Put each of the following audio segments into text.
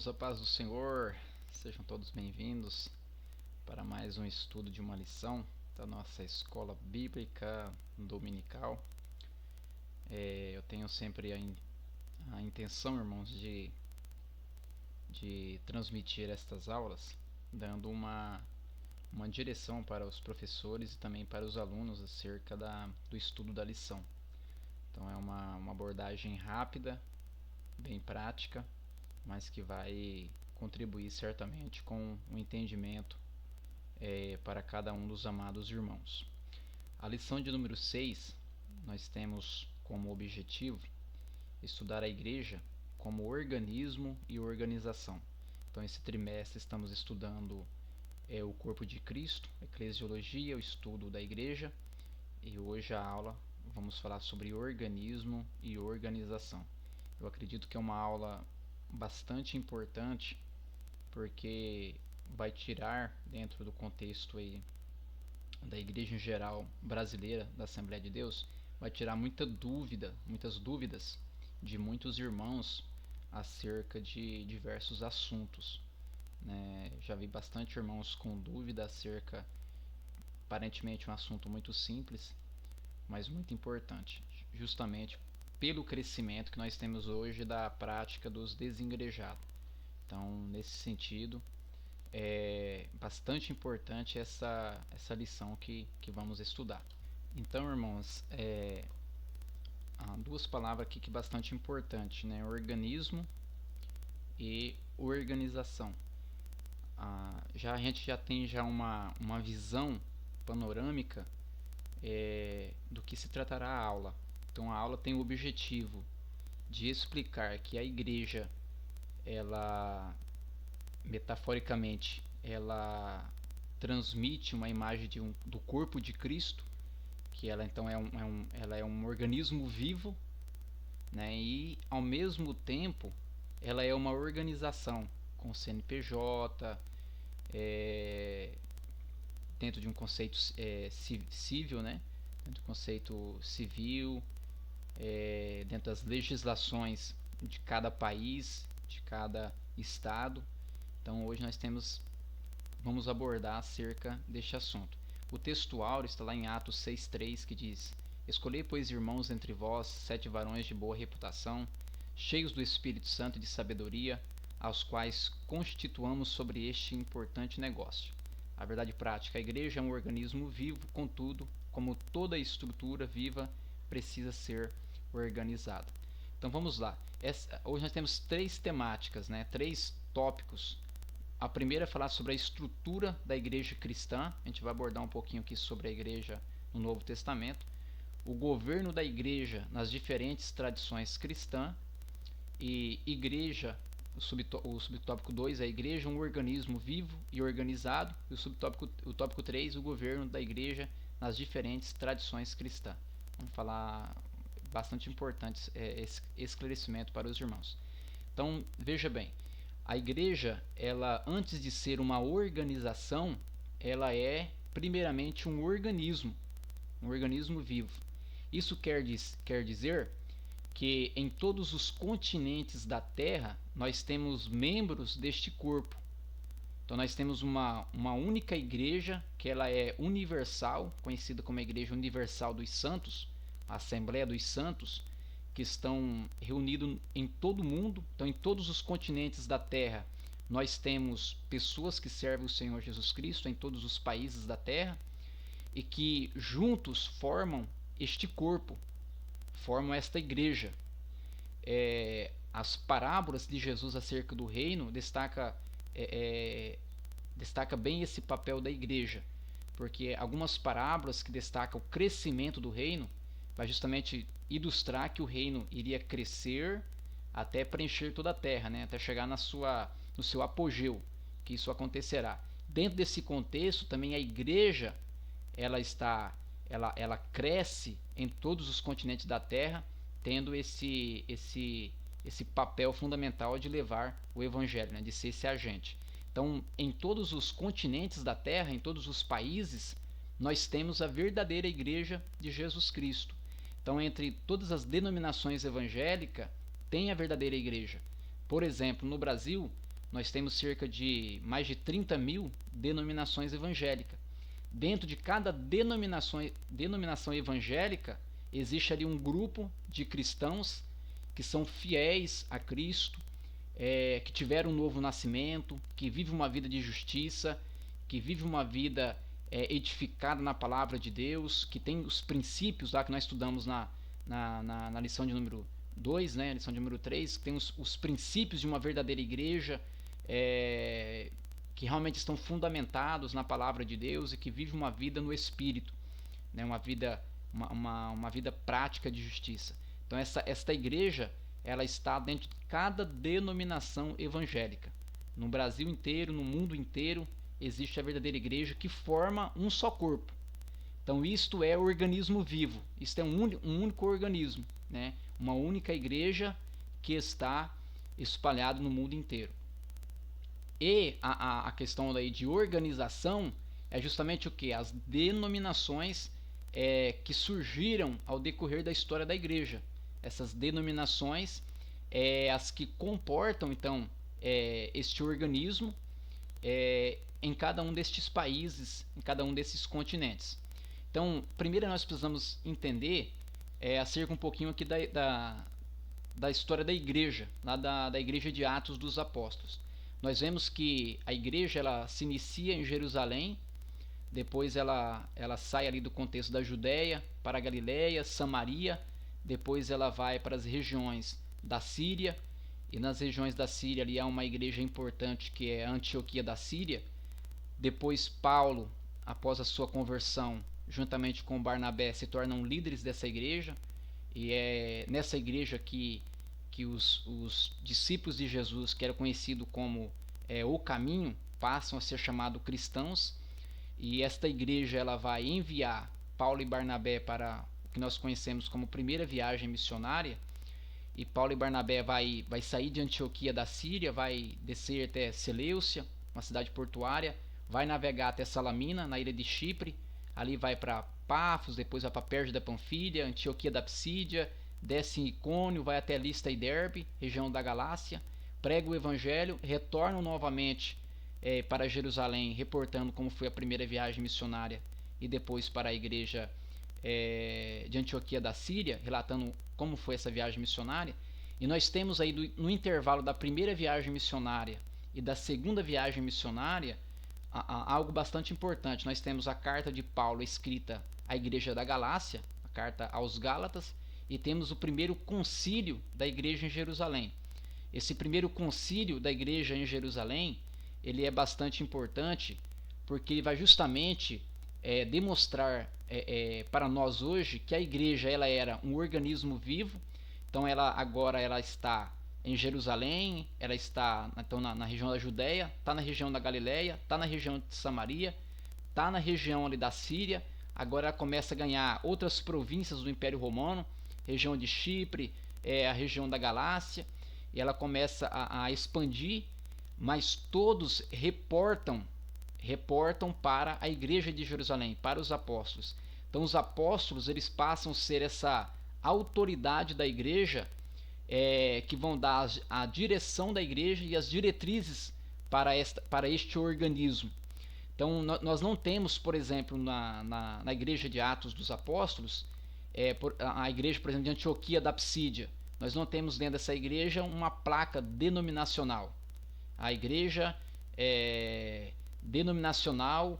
a paz do Senhor, sejam todos bem-vindos para mais um estudo de uma lição da nossa escola bíblica dominical. Eu tenho sempre a intenção, irmãos, de transmitir estas aulas, dando uma direção para os professores e também para os alunos acerca do estudo da lição. Então é uma abordagem rápida, bem prática, mas que vai contribuir certamente com o entendimento para cada um dos amados irmãos. A lição de número 6, nós temos como objetivo estudar a igreja como organismo e organização. Então esse trimestre estamos estudando o corpo de Cristo, a eclesiologia, o estudo da igreja, e hoje a aula vamos falar sobre organismo e organização. Eu acredito que é uma aula bastante importante, porque vai tirar, dentro do contexto aí da igreja em geral brasileira, da Assembleia de Deus, vai tirar muitas dúvidas de muitos irmãos acerca de diversos assuntos, né? Já vi bastante irmãos com dúvida acerca, aparentemente um assunto muito simples, mas muito importante, justamente pelo crescimento que nós temos hoje da prática dos desigrejados. Então, nesse sentido, é bastante importante essa lição que vamos estudar. Então, irmãos, há duas palavras aqui que é bastante importante, né? Organismo e organização. A gente já tem uma visão panorâmica do que se tratará a aula. Então a aula tem o objetivo de explicar que a igreja, ela metaforicamente, ela transmite uma imagem do corpo de Cristo, que ela então ela é um organismo vivo, né? E ao mesmo tempo ela é uma organização com CNPJ, dentro de um conceito civil, né? Dentro do conceito civil, dentro das legislações de cada país, de cada estado. Então hoje vamos abordar acerca deste assunto. O texto áureo está lá em Atos 6,3, que diz: Escolhei, pois, irmãos, entre vós 7 varões de boa reputação, cheios do Espírito Santo e de sabedoria, aos quais constituamos sobre este importante negócio. A verdade prática: a igreja é um organismo vivo, contudo, como toda estrutura viva, precisa ser organizada. Então vamos lá. Hoje nós temos 3 temáticas, né? 3 tópicos. A primeira é falar sobre a estrutura da igreja cristã. A gente vai abordar um pouquinho aqui sobre a igreja no Novo Testamento. O governo da igreja nas diferentes tradições cristãs. E igreja, o subtópico 2, a igreja é um organismo vivo e organizado. E o tópico 3, o governo da igreja nas diferentes tradições cristãs. Vamos falar bastante importante esse esclarecimento para os irmãos. Então, veja bem, a igreja, ela, antes de ser uma organização, ela é primeiramente um organismo vivo. Isso quer dizer que em todos os continentes da Terra nós temos membros deste corpo. Então nós temos uma única igreja, que ela é universal, conhecida como a Igreja Universal dos Santos, a Assembleia dos Santos, que estão reunidos em todo o mundo. Então em todos os continentes da Terra nós temos pessoas que servem o Senhor Jesus Cristo em todos os países da Terra e que juntos formam este corpo, formam esta igreja. As parábolas de Jesus acerca do reino destaca bem esse papel da igreja, porque algumas parábolas que destacam o crescimento do reino vai justamente ilustrar que o reino iria crescer até preencher toda a terra, né? Até chegar no seu apogeu, que isso acontecerá. Dentro desse contexto também a igreja ela cresce em todos os continentes da terra, tendo esse papel fundamental de levar o evangelho, né? De ser esse agente. Então, em todos os continentes da terra, em todos os países, nós temos a verdadeira igreja de Jesus Cristo. Então, entre todas as denominações evangélicas, tem a verdadeira igreja. Por exemplo, no Brasil, nós temos cerca de mais de 30 mil denominações evangélicas. Dentro de cada denominação evangélica, existe ali um grupo de cristãos que são fiéis a Cristo, que tiveram um novo nascimento, que vivem uma vida de justiça, que vivem uma vida edificada na palavra de Deus, que tem os princípios lá que nós estudamos na lição de número 2, né, lição de número 3, que tem os princípios de uma verdadeira igreja, que realmente estão fundamentados na palavra de Deus e que vive uma vida no Espírito, né, uma vida prática de justiça. Então esta igreja, ela está dentro de cada denominação evangélica. No Brasil inteiro, no mundo inteiro, existe a verdadeira igreja que forma um só corpo. Então isto é o organismo vivo, isto é um único organismo, né? Uma única igreja que está espalhada no mundo inteiro. E a questão daí de organização é justamente o que? As denominações que surgiram ao decorrer da história da igreja. Essas denominações as que comportam então este organismo em cada um destes países, em cada um desses continentes. Então, primeiro nós precisamos entender acerca um pouquinho aqui da história da igreja, lá da igreja de Atos dos Apóstolos. Nós vemos que a igreja ela se inicia em Jerusalém, depois ela sai ali do contexto da Judéia para a Galiléia, Samaria, depois ela vai para as regiões da Síria, e nas regiões da Síria ali há uma igreja importante que é a Antioquia da Síria. Depois Paulo, após a sua conversão, juntamente com Barnabé, se tornam líderes dessa igreja, e é nessa igreja que os discípulos de Jesus, que era conhecido como o caminho, passam a ser chamados cristãos, e esta igreja ela vai enviar Paulo e Barnabé para o que nós conhecemos como primeira viagem missionária. E Paulo e Barnabé vai sair de Antioquia da Síria, vai descer até Seleucia, uma cidade portuária, vai navegar até Salamina, na ilha de Chipre, ali vai para Pafos, depois vai para Perge da Panfilha, Antioquia da Psídia, desce em Icônio, vai até Listra e Derbe, região da Galácia, prega o evangelho, retornam novamente para Jerusalém, reportando como foi a primeira viagem missionária, e depois para a igreja de Antioquia da Síria, relatando como foi essa viagem missionária. E nós temos aí no intervalo da primeira viagem missionária e da segunda viagem missionária algo bastante importante. Nós temos a carta de Paulo escrita à igreja da Galácia, a carta aos Gálatas, e temos o primeiro concílio da igreja em Jerusalém. Esse primeiro concílio da igreja em Jerusalém, ele é bastante importante porque ele vai justamente demonstrar para nós hoje que a igreja ela era um organismo vivo. Então agora ela está em Jerusalém, ela está então na região da Judéia, está na região da Galiléia, está na região de Samaria, está na região ali da Síria. Agora ela começa a ganhar outras províncias do Império Romano, região de Chipre, a região da Galácia, e ela começa a expandir, mas todos reportam para a igreja de Jerusalém, para os apóstolos. Então os apóstolos eles passam a ser essa autoridade da igreja, que vão dar a direção da igreja e as diretrizes para este organismo. Então nós não temos, por exemplo, na igreja de Atos dos Apóstolos, a igreja, por exemplo, de Antioquia da Psídia, nós não temos dentro dessa igreja uma placa denominacional. A igreja denominacional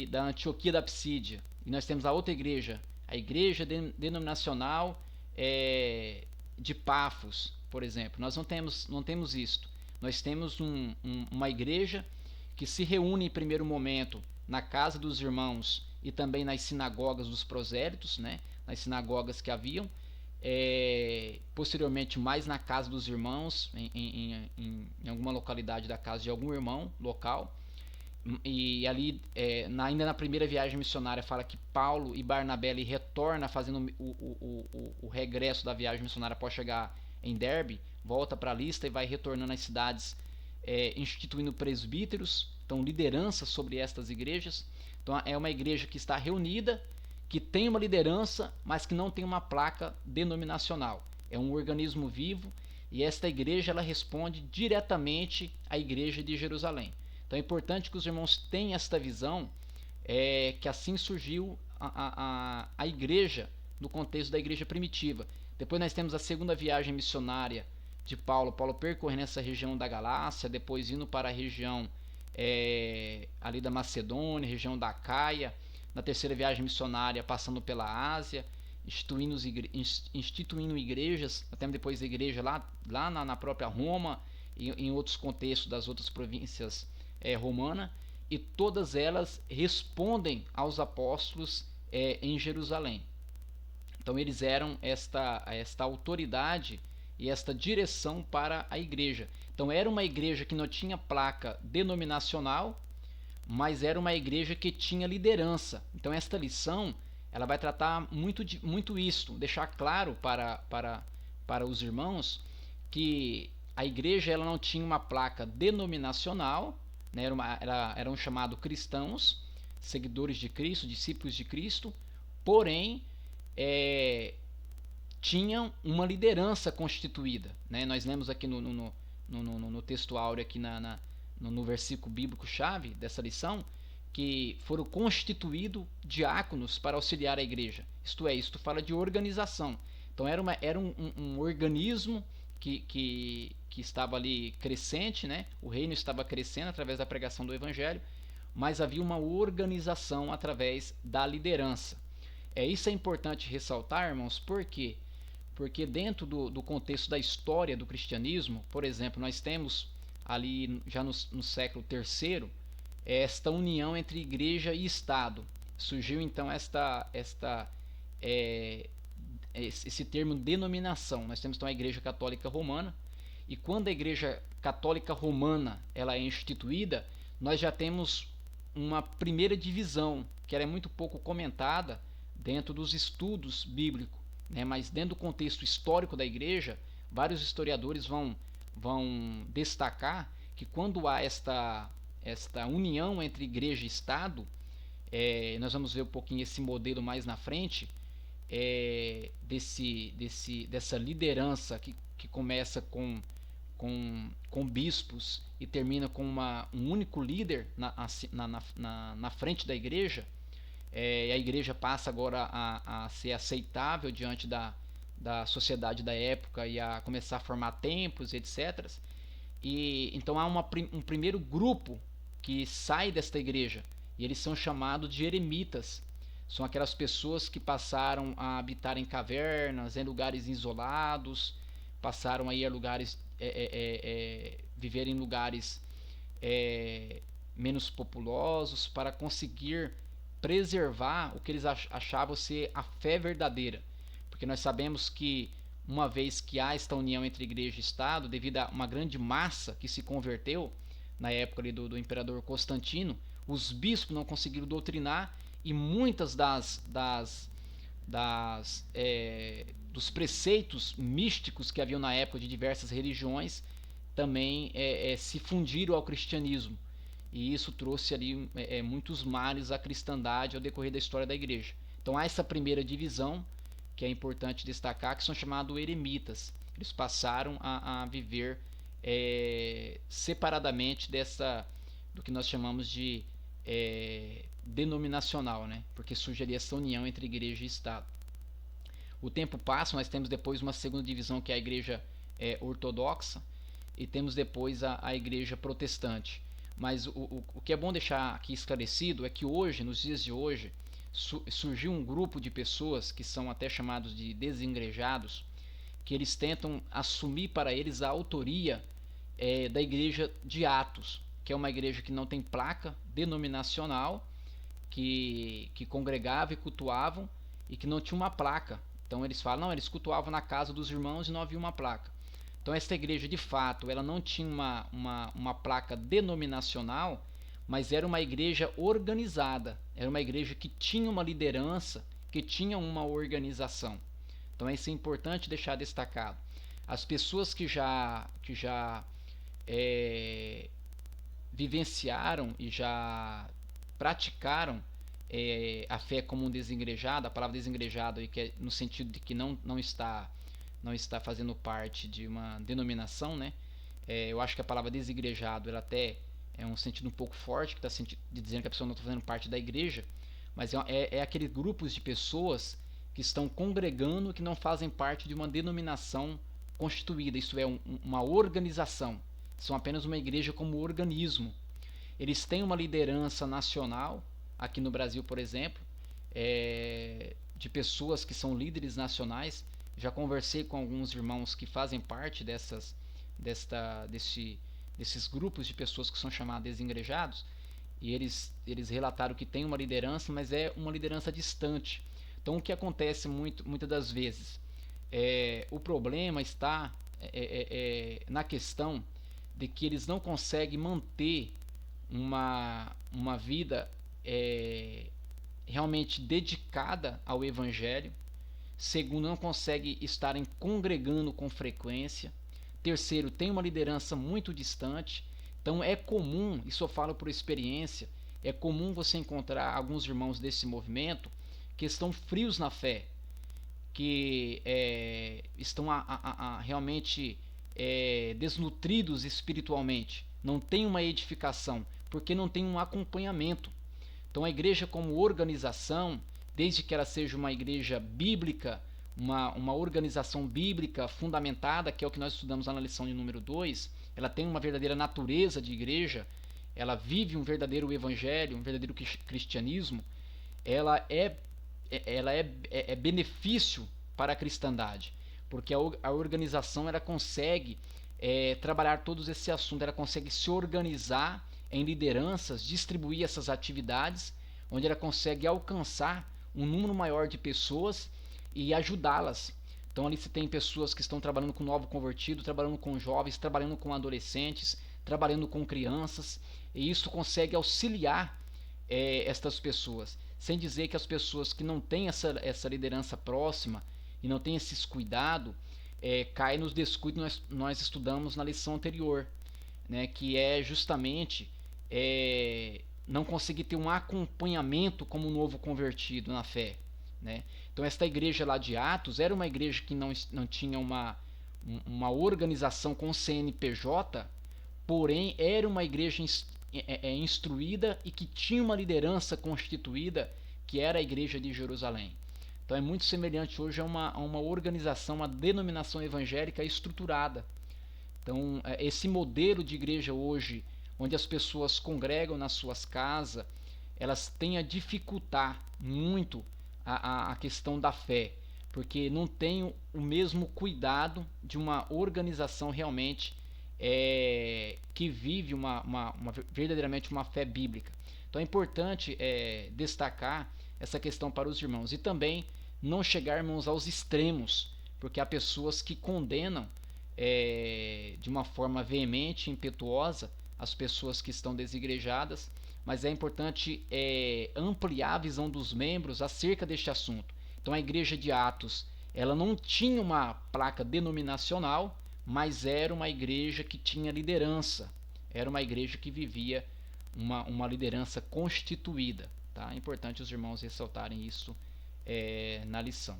da Antioquia da Psídia. E nós temos a outra igreja, a igreja denominacional de Pafos, por exemplo. Nós não temos isto. Nós temos uma igreja que se reúne em primeiro momento na casa dos irmãos e também nas sinagogas dos prosélitos, né? Nas sinagogas que haviam, posteriormente mais na casa dos irmãos, em alguma localidade da casa de algum irmão local. E ali, ainda na primeira viagem missionária, fala que Paulo e Barnabé retornam fazendo o regresso da viagem missionária após chegar em Derbe, volta para Listra e vai retornando às cidades, instituindo presbíteros, então liderança sobre estas igrejas. Então é uma igreja que está reunida, que tem uma liderança, mas que não tem uma placa denominacional. É um organismo vivo e esta igreja ela responde diretamente à igreja de Jerusalém. Então é importante que os irmãos tenham esta visão, que assim surgiu a igreja no contexto da igreja primitiva. Depois nós temos a segunda viagem missionária de Paulo, percorrendo essa região da Galácia, depois indo para a região ali da Macedônia, região da Acaia. Na terceira viagem missionária, passando pela Ásia, instituindo igrejas, até depois a igreja lá na própria Roma e em outros contextos das outras províncias romanas, e todas elas respondem aos apóstolos em Jerusalém. Então eles eram esta autoridade e esta direção para a igreja. Então era uma igreja que não tinha placa denominacional, mas era uma igreja que tinha liderança. Então esta lição ela vai tratar muito isto, deixar claro para os irmãos que a igreja ela não tinha uma placa denominacional, né? Eram chamados cristãos, seguidores de Cristo, discípulos de Cristo, porém tinham uma liderança constituída, né? Nós lemos aqui no texto áureo, aqui no versículo bíblico chave dessa lição, que foram constituídos diáconos para auxiliar a igreja. Isto fala de organização. Então era um organismo que estava ali crescente, né? O reino estava crescendo através da pregação do evangelho, mas havia uma organização através da liderança. Isso é importante ressaltar, irmãos, por quê? Porque dentro do contexto da história do cristianismo, por exemplo, nós temos ali já no século III esta união entre igreja e Estado. Surgiu então esse termo denominação. Nós temos então a Igreja Católica Romana, e quando a Igreja Católica Romana ela é instituída, nós já temos uma primeira divisão, que ela é muito pouco comentada dentro dos estudos bíblicos, né? Mas dentro do contexto histórico da igreja, vários historiadores vão destacar que quando há esta união entre igreja e Estado, nós vamos ver um pouquinho esse modelo mais na frente, dessa liderança que começa com bispos e termina com um único líder na frente da igreja. A igreja passa agora a ser aceitável diante da sociedade da época e a começar a formar templos, etc. E então há um primeiro grupo que sai desta igreja, e eles são chamados de eremitas. São aquelas pessoas que passaram a habitar em cavernas, em lugares isolados, passaram a ir a lugares, viver em lugares menos populosos, para conseguir preservar o que eles achavam ser a fé verdadeira. Porque nós sabemos que uma vez que há esta união entre igreja e Estado, devido a uma grande massa que se converteu na época ali do imperador Constantino, os bispos não conseguiram doutrinar, e muitas dos preceitos místicos que haviam na época de diversas religiões também se fundiram ao cristianismo, e isso trouxe ali muitos males à cristandade ao decorrer da história da igreja. Então há essa primeira divisão, que é importante destacar, que são chamados eremitas. Eles passaram a viver separadamente do que nós chamamos de denominacional, né? Porque surge ali essa união entre igreja e Estado. O tempo passa, nós temos depois uma segunda divisão, que é a igreja ortodoxa, e temos depois a igreja protestante. Mas o que é bom deixar aqui esclarecido é que hoje, nos dias de hoje, surgiu um grupo de pessoas que são até chamados de desigrejados, que eles tentam assumir para eles a autoria da igreja de Atos, que é uma igreja que não tem placa denominacional, que congregava e cultuavam, e que não tinha uma placa. Então eles falam, não, eles cultuavam na casa dos irmãos e não havia uma placa. Então esta igreja, de fato, ela não tinha uma placa denominacional, mas era uma igreja organizada, era uma igreja que tinha uma liderança, que tinha uma organização. Então isso é importante deixar destacado. As pessoas que já vivenciaram e já praticaram a fé como um desengrejado, a palavra desengrejado, que é no sentido de que não está não está fazendo parte de uma denominação, né? Eu acho que a palavra desigrejado ela até é um sentido um pouco forte, que está dizendo que a pessoa não está fazendo parte da igreja, mas é aqueles grupos de pessoas que estão congregando que não fazem parte de uma denominação constituída, isso é, uma organização. São apenas uma igreja como organismo. Eles têm uma liderança nacional, aqui no Brasil, por exemplo, de pessoas que são líderes nacionais. Já conversei com alguns irmãos que fazem parte desses grupos de pessoas que são chamados desengrejados, e eles relataram que tem uma liderança, mas é uma liderança distante. Então, o que acontece muitas das vezes? O problema está na questão de que eles não conseguem manter uma vida realmente dedicada ao Evangelho. Segundo, não conseguem estarem congregando com frequência. Terceiro, tem uma liderança muito distante. Então é comum, isso eu falo por experiência, é comum você encontrar alguns irmãos desse movimento que estão frios na fé, que estão realmente desnutridos espiritualmente, não tem uma edificação, porque não tem um acompanhamento. Então a igreja como organização, desde que ela seja uma igreja bíblica, uma organização bíblica fundamentada, que é o que nós estudamos lá na lição de número 2, ela tem uma verdadeira natureza de igreja, ela vive um verdadeiro evangelho, um verdadeiro cristianismo, ela é benefício para a cristandade, porque a organização ela consegue trabalhar todos esses assuntos, ela consegue se organizar em lideranças, distribuir essas atividades, onde ela consegue alcançar um número maior de pessoas e ajudá-las. Então ali você tem pessoas que estão trabalhando com novo convertido, trabalhando com jovens, trabalhando com adolescentes, trabalhando com crianças, e isso consegue auxiliar estas pessoas. Sem dizer que as pessoas que não têm essa liderança próxima e não têm esses cuidados, caem nos descuidos que nós estudamos na lição anterior, né, que é justamente não conseguir ter um acompanhamento como novo convertido na fé, né? Então esta igreja lá de Atos era uma igreja que não tinha uma organização com CNPJ, porém era uma igreja instruída e que tinha uma liderança constituída, que era a igreja de Jerusalém. Então é muito semelhante hoje a uma organização, uma denominação evangélica estruturada. Então esse modelo de igreja hoje, onde as pessoas congregam nas suas casas, elas têm a dificultar muito a questão da fé, porque não tem o mesmo cuidado de uma organização realmente que vive verdadeiramente uma fé bíblica. Então é importante destacar essa questão para os irmãos, e também não chegarmos aos extremos, porque há pessoas que condenam de uma forma veemente, impetuosa, as pessoas que estão desigrejadas, mas é importante ampliar a visão dos membros acerca deste assunto. Então a igreja de Atos, ela não tinha uma placa denominacional, mas era uma igreja que tinha liderança, era uma igreja que vivia uma liderança constituída. Tá? É importante os irmãos ressaltarem isso na lição.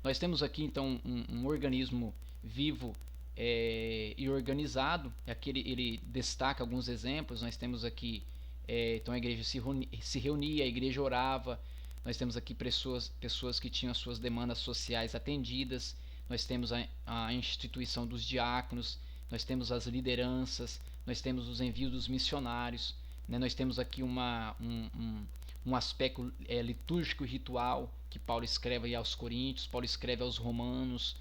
Nós temos aqui então um organismo vivo e organizado. Aqui ele destaca alguns exemplos. Nós temos aqui então a igreja se reunia, a igreja orava. Nós temos aqui pessoas que tinham as suas demandas sociais atendidas. Nós temos a instituição dos diáconos, nós temos as lideranças, nós temos os envios dos missionários, né? Nós temos aqui um aspecto litúrgico e ritual que Paulo escreve aí aos Coríntios, Paulo escreve aos Romanos,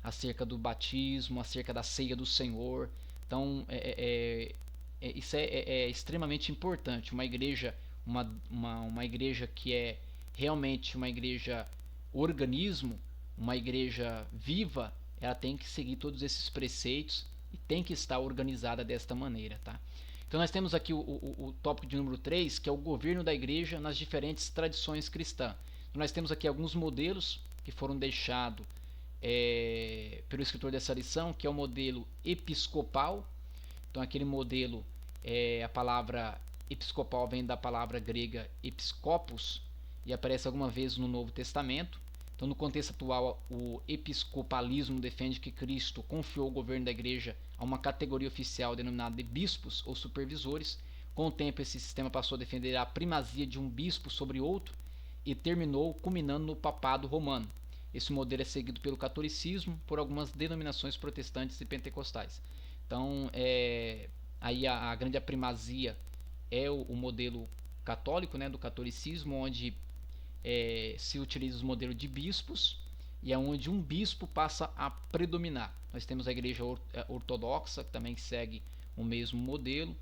acerca do batismo, acerca da ceia do Senhor. Então isso é extremamente importante. Uma igreja, uma igreja que é realmente uma igreja organismo, uma igreja viva, ela tem que seguir todos esses preceitos e tem que estar organizada desta maneira, tá? Então nós temos aqui o tópico de número 3, que é o governo da igreja nas diferentes tradições cristãs. Então, nós temos aqui alguns modelos que foram deixados pelo escritor dessa lição, que é o modelo episcopal. Então aquele modelo, a palavra episcopal vem da palavra grega episkopos e aparece alguma vez no Novo Testamento. Então, no contexto atual, o episcopalismo defende que Cristo confiou o governo da igreja a uma categoria oficial denominada de bispos ou supervisores. Com o tempo, esse sistema passou a defender a primazia de um bispo sobre outro e terminou culminando no papado romano. Esse modelo é seguido pelo catolicismo, por algumas denominações protestantes e pentecostais. Então, aí a grande primazia é o modelo católico, né, do catolicismo, onde se utiliza o modelo de bispos e é onde um bispo passa a predominar. Nós temos a igreja ortodoxa, que também segue o mesmo modelo,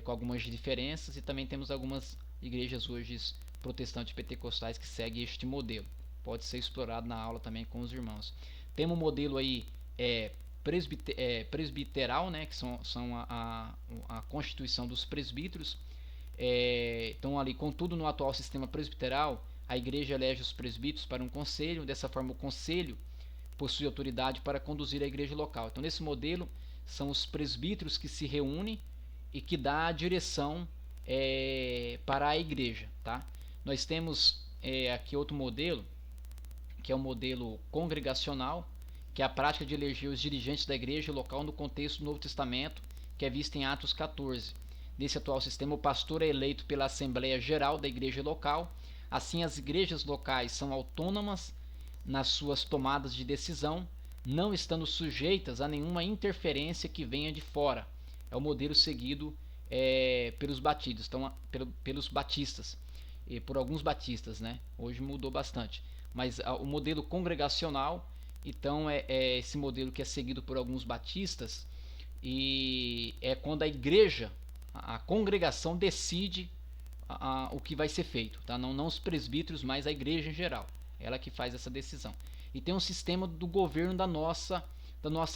com algumas diferenças, e também temos algumas igrejas hoje protestantes pentecostais que seguem este modelo. Pode ser explorado na aula também com os irmãos. Temos um modelo aí presbiteral, né, que são a constituição dos presbíteros. Então, ali, contudo, no atual sistema presbiteral, a igreja elege os presbíteros para um conselho. Dessa forma, o conselho possui autoridade para conduzir a igreja local. Então, nesse modelo, são os presbíteros que se reúnem e que dá a direção para a igreja, tá? Nós temos aqui outro modelo, que é o modelo congregacional, que é a prática de eleger os dirigentes da igreja local no contexto do Novo Testamento, que é visto em Atos 14. Nesse atual sistema, o pastor é eleito pela Assembleia Geral da igreja local. Assim, as igrejas locais são autônomas nas suas tomadas de decisão, não estando sujeitas a nenhuma interferência que venha de fora. É o modelo seguido pelos batistas, pelos batistas, e por alguns batistas, né? Hoje mudou bastante. Mas o modelo congregacional, então, é esse modelo que é seguido por alguns batistas, e é quando a igreja, a congregação decide o que vai ser feito, tá? Não os presbíteros, mas a igreja em geral, ela que faz essa decisão. E tem um sistema do governo da nossa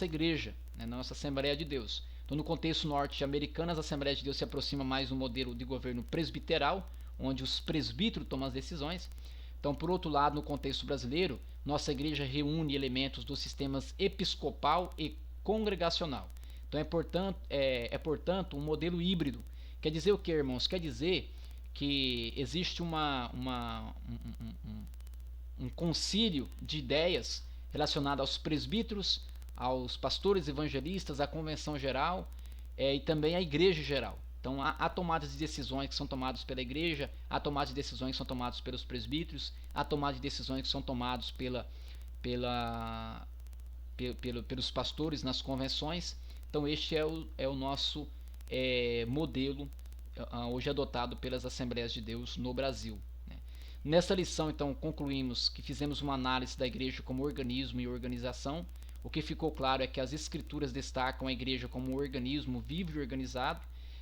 igreja, né? Nossa Assembleia de Deus. Então, no contexto norte-americano, as Assembleias de Deus se aproximam mais do modelo de governo presbiteral, onde os presbíteros tomam as decisões. Então, por outro lado, no contexto brasileiro, nossa igreja reúne elementos dos sistemas episcopal e congregacional. Então, portanto, um modelo híbrido. Quer dizer o que, irmãos? Quer dizer que existe um concílio de ideias relacionado aos presbíteros, aos pastores evangelistas, à convenção geral e também à igreja geral. Então, há tomadas de decisões que são tomadas pela igreja, há tomadas de decisões que são tomadas pelos presbíteros, há tomadas de decisões que são tomadas pelos pastores nas convenções. Então, este é o nosso modelo hoje adotado pelas Assembleias de Deus no Brasil. Nessa lição, então, concluímos que fizemos uma análise da igreja como organismo e organização. O que ficou claro é que as escrituras destacam a igreja como um organismo vivo e organizado.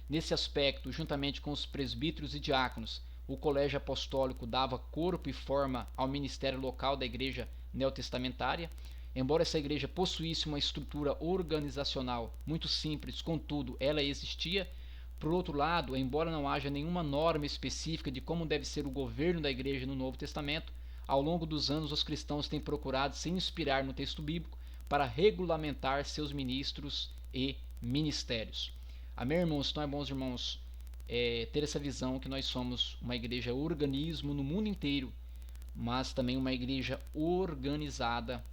Nesse aspecto, juntamente com os presbíteros e diáconos, o colégio apostólico dava corpo e forma ao ministério local da igreja neotestamentária. Embora essa igreja possuísse uma estrutura organizacional muito simples, contudo, ela existia. Por outro lado, embora não haja nenhuma norma específica de como deve ser o governo da igreja no Novo Testamento, ao longo dos anos os cristãos têm procurado se inspirar no texto bíblico para regulamentar seus ministros e ministérios. Amém, irmãos? Então é bom, irmãos, ter essa visão que nós somos uma igreja organismo no mundo inteiro, mas também uma igreja organizada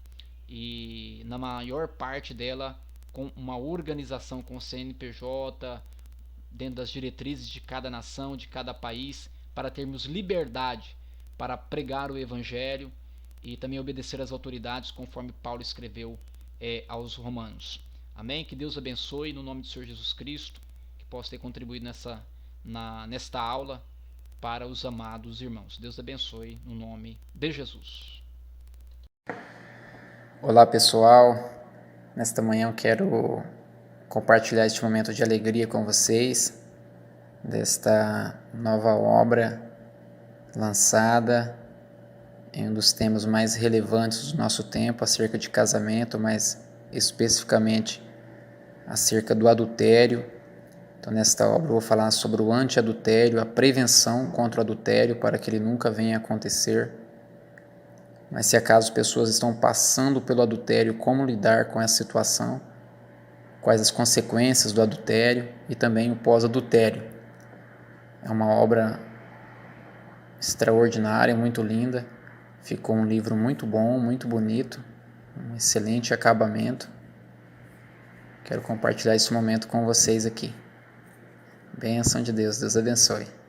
e na maior parte dela com uma organização com CNPJ, dentro das diretrizes de cada nação, de cada país, para termos liberdade para pregar o evangelho e também obedecer às autoridades, conforme Paulo escreveu aos romanos. Amém? Que Deus abençoe no nome do Senhor Jesus Cristo, que possa ter contribuído nesta aula para os amados irmãos. Deus abençoe no nome de Jesus. Olá, pessoal. Nesta manhã eu quero compartilhar este momento de alegria com vocês, desta nova obra lançada em um dos temas mais relevantes do nosso tempo, acerca de casamento, mas especificamente acerca do adultério. Então, nesta obra eu vou falar sobre o anti-adultério, a prevenção contra o adultério, para que ele nunca venha a acontecer. Mas se acaso pessoas estão passando pelo adultério, como lidar com essa situação, quais as consequências do adultério e também o pós-adultério. É uma obra extraordinária, muito linda, Ficou um livro muito bom, muito bonito, um excelente acabamento. Quero compartilhar esse momento com vocês aqui. Bênção de Deus, Deus abençoe.